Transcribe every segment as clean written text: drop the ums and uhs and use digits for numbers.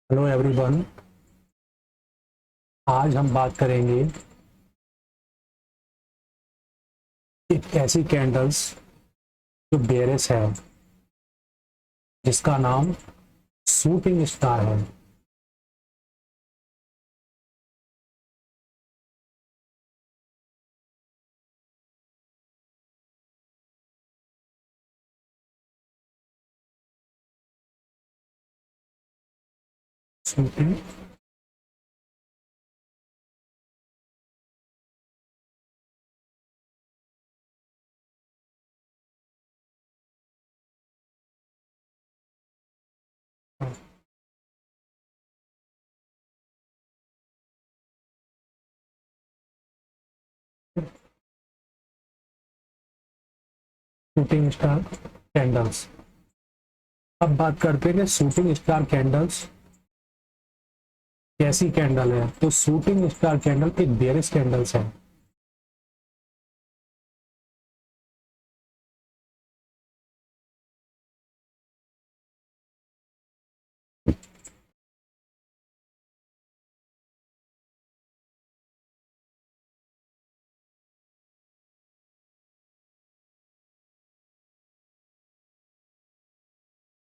Hello everyone. आज हम बात करेंगे एक ऐसी कैंडल्स जो बेयरिश है, जिसका नाम शूटिंग स्टार है। Shooting shooting star candles. अब बात करते हैं कि शूटिंग स्टार कैंडल्स कैसी कैंडल है। तो शूटिंग स्टार कैंडल एक बेयरिश कैंडल्स है।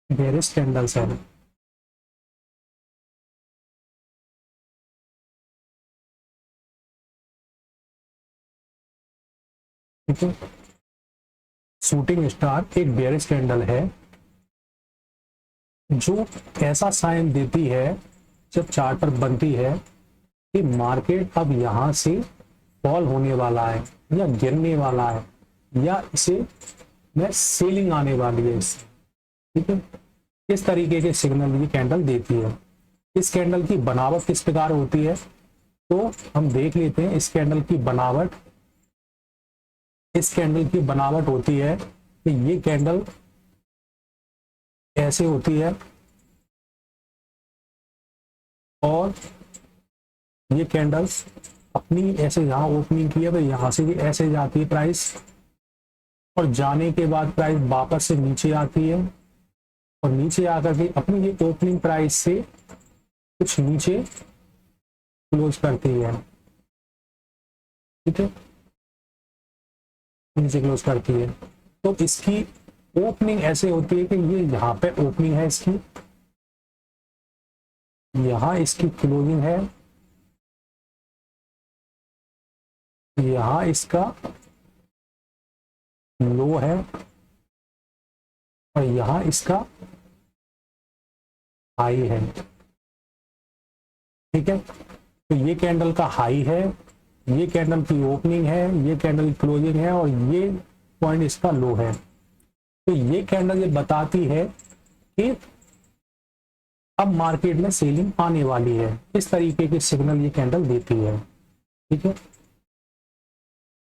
बेयरिश कैंडल्स है। ठीक है। शूटिंग स्टार एक बेयरिश कैंडल है जो ऐसा साइन देती है जब चार्टर बनती है कि मार्केट अब यहां से फॉल होने वाला है या गिरने वाला है या इसे में सेलिंग आने वाली है इससे। ठीक है। इस तरीके के सिग्नल ये कैंडल देती है। इस कैंडल की बनावट किस प्रकार होती है तो हम देख लेते हैं। इस कैंडल की बनावट होती है कि ये कैंडल ऐसे होती है और ये कैंडल्स अपनी ऐसे यहाँ ओपनिंग की है तो यहाँ से भी ऐसे जाती है प्राइस, और जाने के बाद प्राइस वापस से नीचे आती है और नीचे आकर के अपनी ये ओपनिंग प्राइस से कुछ नीचे क्लोज करती है। ठीक है। नीचे क्लोज करती है तो इसकी ओपनिंग ऐसे होती है कि ये यहाँ पे ओपनिंग है इसकी, यहाँ इसकी क्लोजिंग है, यहाँ इसका लो है और यहाँ इसका हाई है। ठीक है। तो ये कैंडल का हाई है, ये कैंडल की ओपनिंग है, ये कैंडल की क्लोजिंग है और ये पॉइंट इसका लो है। तो ये कैंडल ये बताती है कि अब मार्केट में सेलिंग आने वाली है। इस तरीके के सिग्नल ये कैंडल देती है। ठीक है।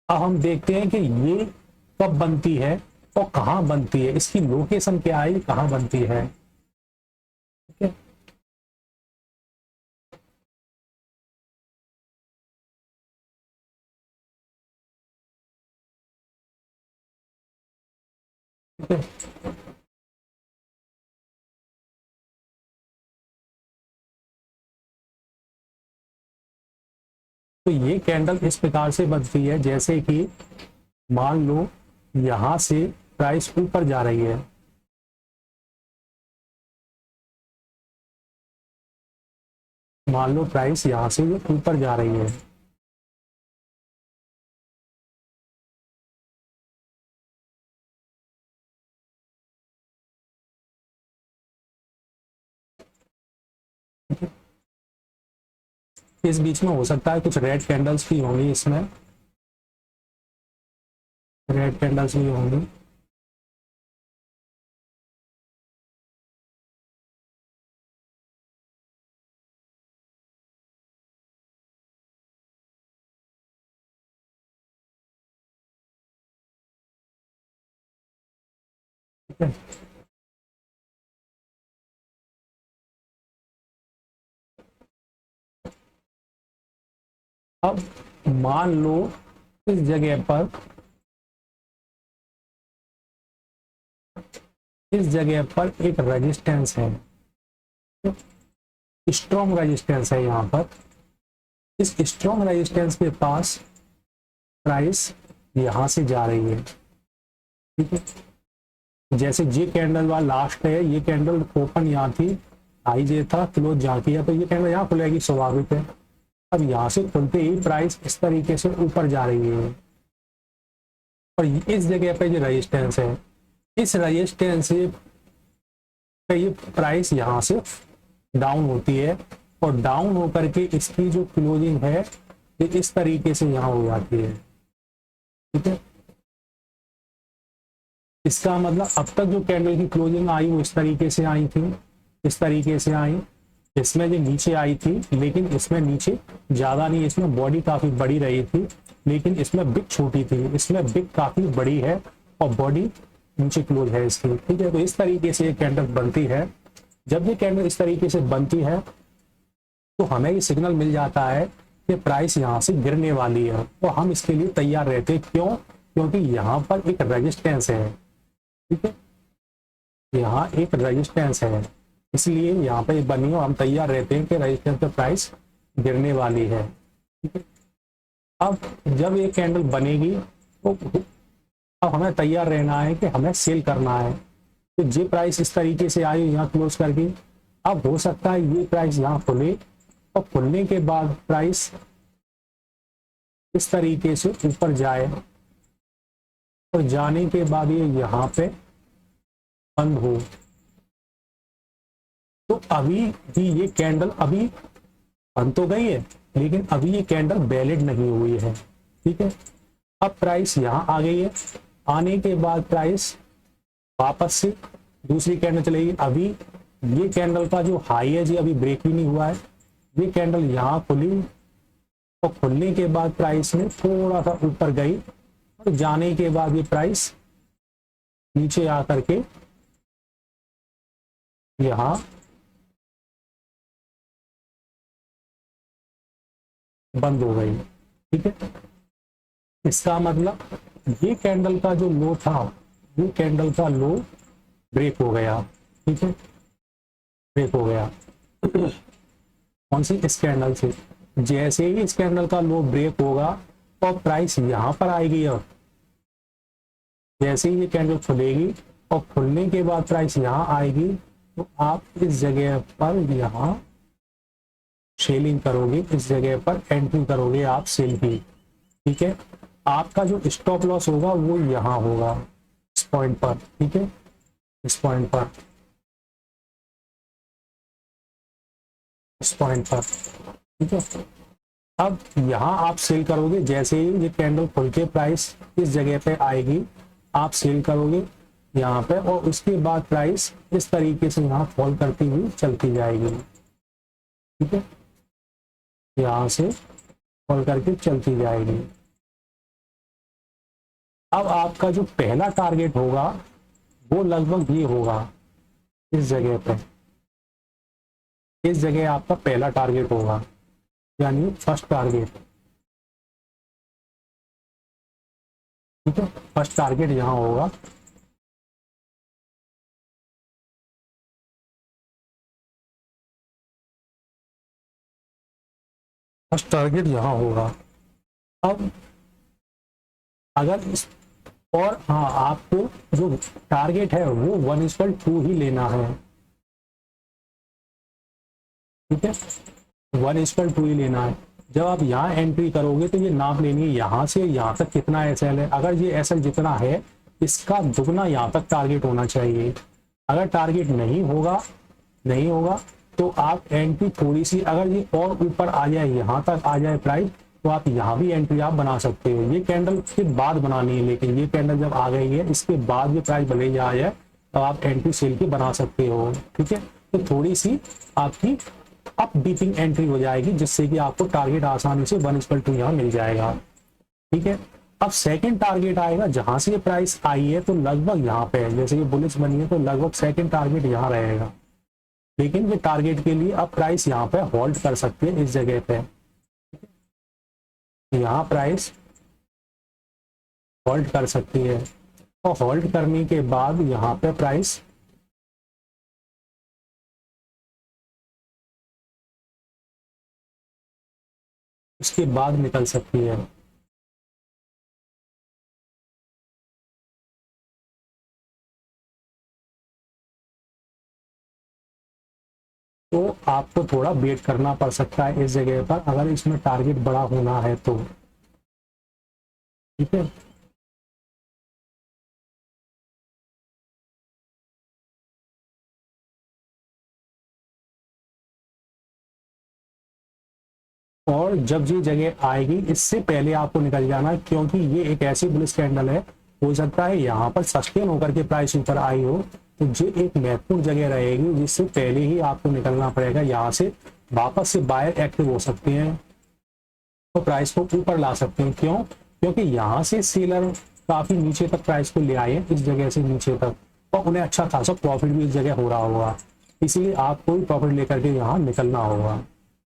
अब हम देखते हैं कि ये कब बनती है और कहां बनती है, इसकी लोकेशन क्या है, कहां बनती है। ठीक है। ठीक है। तो ये कैंडल इस प्रकार से बनती है जैसे कि मान लो यहां से प्राइस ऊपर जा रही है, मान लो प्राइस यहां से ये ऊपर जा रही है। इस बीच में हो सकता है कुछ रेड कैंडल्स भी होंगी, इसमें रेड कैंडल्स भी होंगी। ठीक है। अब मान लो इस जगह पर, एक रेजिस्टेंस है। स्ट्रॉन्ग रेजिस्टेंस है यहाँ पर। इस स्ट्रॉन्ग रेजिस्टेंस के पास प्राइस यहाँ से जा रही है, ठीक है। जैसे ये कैंडल वाला लास्ट है, ये कैंडल ओपन यहाँ थी, हाई जे था, क्लोज यहाँ किया, तो ये कैंडल यहाँ खुलेगी, स्वाभाविक है। अब यहाँ से खुलते ही प्राइस इस तरीके से ऊपर जा रही है और इस जगह पे जो रेजिस्टेंस है, इस रेजिस्टेंस से ये प्राइस यहाँ से डाउन होती है और डाउन होकर के इसकी जो क्लोजिंग है ये इस तरीके से यहाँ हो जाती है, ठीक है। इसका मतलब अब तक जो कैंडल की क्लोजिंग आई वो इस तरीके से आई थी, इस तरीके से आई, इसमें जो नीचे आई थी, लेकिन इसमें नीचे ज्यादा नहीं, इसमें बॉडी काफी बड़ी रही थी, लेकिन इसमें बिग छोटी थी, इसमें बिग काफी बड़ी है और बॉडी नीचे क्लोज है इसकी, ठीक है। तो इस तरीके से ये कैंडल बनती है। जब ये कैंडल इस तरीके से बनती है तो हमें ये सिग्नल मिल जाता है कि प्राइस यहाँ से गिरने वाली है, तो हम इसके लिए तैयार रहते हैं। क्यों? क्योंकि यहाँ पर एक रेजिस्टेंस है, ठीक है, यहाँ एक रेजिस्टेंस है, इसलिए यहाँ पे बनी और हम तैयार रहते हैं कि रेजिस्टेंस पे प्राइस गिरने वाली है, ठीक है। अब जब ये कैंडल बनेगी तो अब हमें तैयार रहना है कि हमें सेल करना है। तो ये प्राइस इस तरीके से आई यहाँ क्लोज करके, अब हो सकता है ये प्राइस यहाँ खुले और खुलने के बाद प्राइस इस तरीके से ऊपर जाए और जाने के बाद ये यहाँ पे बंद हो। तो अभी भी ये कैंडल अभी बंद तो गई है, लेकिन अभी ये कैंडल वैलिड नहीं हुई है, ठीक है। अब प्राइस यहाँ आ गई है, आने के बाद प्राइस वापस से दूसरी कैंडल चलेगी। अभी ये कैंडल का जो हाई है जी अभी ब्रेक भी नहीं हुआ है, ये कैंडल यहाँ खुली और खुलने के बाद प्राइस में थोड़ा सा ऊपर गई और जाने के बाद ये प्राइस नीचे आकर के यहाँ बंद हो गई, ठीक है। इसका मतलब ये कैंडल का जो लो था, ये कैंडल का लो ब्रेक हो गया, ठीक है, ब्रेक हो गया। कौन सी? इस कैंडल से। जैसे ही इस कैंडल का लो ब्रेक होगा और प्राइस यहां पर आएगी, और जैसे ही ये कैंडल खुलेगी और खुलने के बाद प्राइस यहां आएगी, तो आप इस जगह पर यहां सेलिंग करोगे, इस जगह पर एंट्री करोगे आप सेल की, ठीक है। आपका जो स्टॉप लॉस होगा वो यहाँ होगा, इस पॉइंट पर, ठीक है, इस पॉइंट पर, इस पॉइंट पर, ठीक है। अब यहाँ आप सेल करोगे, जैसे ही ये कैंडल खुल के प्राइस इस जगह पे आएगी आप सेल करोगे यहाँ पे, और उसके बाद प्राइस इस तरीके से यहाँ फॉल करती हुई चलती जाएगी, ठीक है, यहाँ से फॉल करके चलती जाएगी। अब आपका जो पहला टारगेट होगा वो लगभग ये होगा, इस जगह पे, इस जगह आपका पहला टारगेट होगा, यानी फर्स्ट टारगेट, ठीक है। फर्स्ट टारगेट यहाँ होगा, फर्स्ट टारगेट यहाँ होगा। अब अगर इस, और हाँ, आपको जो टारगेट है वो 1:2 ही लेना है, ठीक है, 1:2 ही लेना है। जब आप यहाँ एंट्री करोगे तो ये नाप लेनी है यहाँ से यहाँ तक कितना एसएल है। अगर ये एसएल जितना है इसका दुगना यहाँ तक टारगेट होना चाहिए। अगर टारगेट नहीं होगा, नहीं होगा तो आप एंट्री थोड़ी सी, अगर ये और ऊपर आ जाए, यहाँ तक आ जाए प्राइस, तो आप यहाँ भी एंट्री आप बना सकते हो। ये कैंडल के बाद बनानी है, लेकिन ये कैंडल जब आ गई है इसके बाद ये प्राइस भले ही आ जाए तो आप एंट्री सेल की बना सकते हो, ठीक है। तो थोड़ी सी आपकी अप डीपिंग एंट्री हो जाएगी, जिससे कि आपको टारगेट आसानी से 1:2 यहाँ मिल जाएगा, ठीक है। अब सेकंड टारगेट आएगा, जहां से ये प्राइस आई है तो लगभग यहाँ पे है, जैसे ये बुलिश बनी है तो लगभग सेकंड टारगेट यहाँ रहेगा, लेकिन ये टारगेट के लिए अब प्राइस यहाँ पे होल्ड कर सकते हैं, इस जगह पे यहाँ प्राइस होल्ड कर सकती है, और होल्ड करने के बाद यहाँ पे प्राइस उसके बाद निकल सकती है। तो आपको थोड़ा वेट करना पड़ सकता है इस जगह पर, अगर इसमें टारगेट बड़ा होना है तो। ठीक है, और जब ये जगह आएगी इससे पहले आपको निकल जाना है, क्योंकि ये एक ऐसी बुलिश कैंडल है, हो सकता है यहाँ पर सस्टेन होकर के प्राइस ऊपर आई हो, तो ये एक महत्वपूर्ण जगह रहेगी जिससे पहले ही आपको निकलना पड़ेगा। यहाँ से वापस से बायर एक्टिव हो सकते हैं तो प्राइस को ऊपर ला सकते हैं। क्यों? क्योंकि यहाँ से सेलर काफी नीचे तक प्राइस को ले आए इस जगह से नीचे तक, और उन्हें अच्छा खासा प्रॉफिट भी इस जगह हो रहा होगा, इसलिए आपको भी प्रॉफिट लेकर के यहाँ निकलना होगा।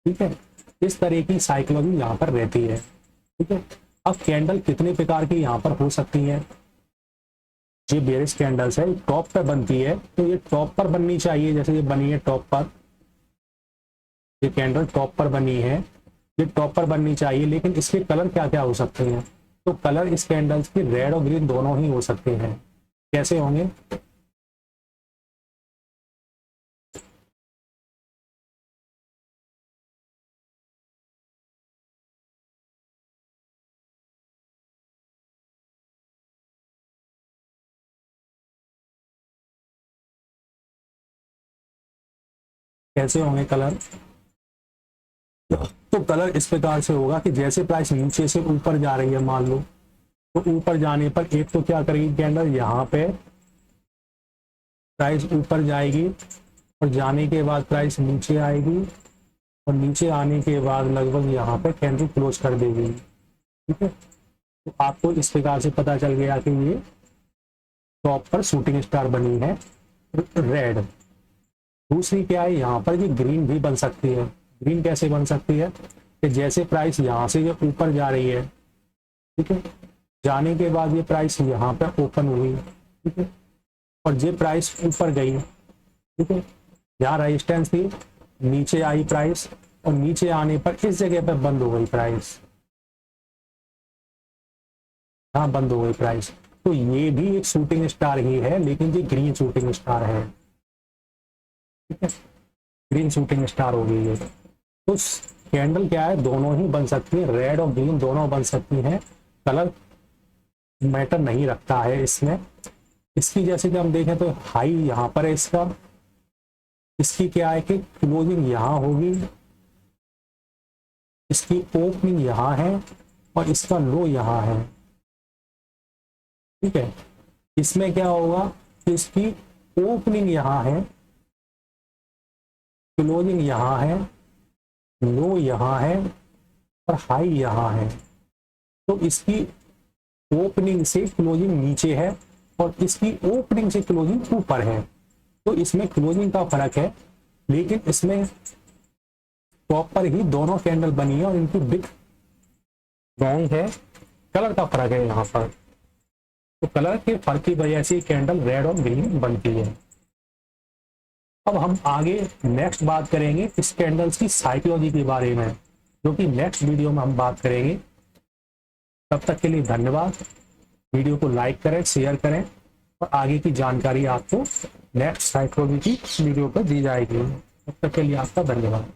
ठीक है, इस तरह की साइकोलॉजी यहाँ पर रहती है। ठीक है, अब कैंडल कितने प्रकार की यहाँ पर हो सकती है। ये बेरिश कैंडल्स है, टॉप पर बनती है, तो ये टॉप पर बननी चाहिए, जैसे ये बनी है टॉप पर, ये कैंडल टॉप पर बनी है, ये टॉप पर बननी चाहिए। लेकिन इसके कलर क्या क्या हो सकते हैं, तो कलर इस कैंडल्स के रेड और ग्रीन दोनों ही हो सकते हैं। कैसे होंगे? कैसे होंगे कलर? तो कलर इस प्रकार से होगा कि जैसे प्राइस नीचे से ऊपर जा रही है, मान लो, तो ऊपर जाने पर एक तो क्या करेगी कैंडल, यहाँ पे प्राइस ऊपर जाएगी और जाने के बाद प्राइस नीचे आएगी, और नीचे आने के बाद लगभग यहाँ पे कैंडल क्लोज कर देगी। ठीक है, तो आपको इस प्रकार से पता चल गया कि ये टॉप पर शूटिंग स्टार बनी है रेड। दूसरी क्या है, यहाँ पर ये ग्रीन भी बन सकती है। ग्रीन कैसे बन सकती है कि जैसे प्राइस यहाँ से ये ऊपर जा रही है, ठीक है, जाने के बाद ये प्राइस यहाँ पर ओपन हुई, ठीक है, और ये प्राइस ऊपर गई, ठीक है, यहाँ रेजिस्टेंस थी, नीचे आई प्राइस, और नीचे आने पर इस जगह पर बंद हो गई प्राइस, यहाँ बंद हो गई प्राइस। तो ये भी एक शूटिंग स्टार ही है, लेकिन ये ग्रीन शूटिंग स्टार है। ठीक है, ग्रीन शूटिंग स्टार हो गई है। तो कैंडल क्या है, दोनों ही बन सकती है, रेड और ग्रीन दोनों बन सकती हैं, कलर मैटर नहीं रखता है इसमें। इसकी जैसे कि हम देखें तो हाई यहाँ पर है इसका, इसकी क्या है कि क्लोजिंग यहाँ होगी, इसकी ओपनिंग यहाँ है, और इसका लो यहाँ है। ठीक है, इसमें क्या होगा कि इसकी ओपनिंग यहाँ है, क्लोजिंग यहाँ है, लो यहाँ है, और हाई यहाँ है। तो इसकी ओपनिंग से क्लोजिंग नीचे है, और इसकी ओपनिंग से क्लोजिंग ऊपर है। तो इसमें क्लोजिंग का फर्क है, लेकिन इसमें टॉप पर ही दोनों कैंडल बनी है और इनकी बिग रॉन्ग है, कलर का फर्क है यहाँ पर। तो कलर के फर्क की वजह से कैंडल रेड और ग्रीन बनती है। अब हम आगे नेक्स्ट बात करेंगे इस कैंडल्स की साइकोलॉजी के बारे में, जो कि नेक्स्ट वीडियो में हम बात करेंगे। तब तक के लिए धन्यवाद। वीडियो को लाइक करें, शेयर करें, और आगे की जानकारी आपको नेक्स्ट साइकोलॉजी की वीडियो पर दी जाएगी। तब तक के लिए आपका धन्यवाद।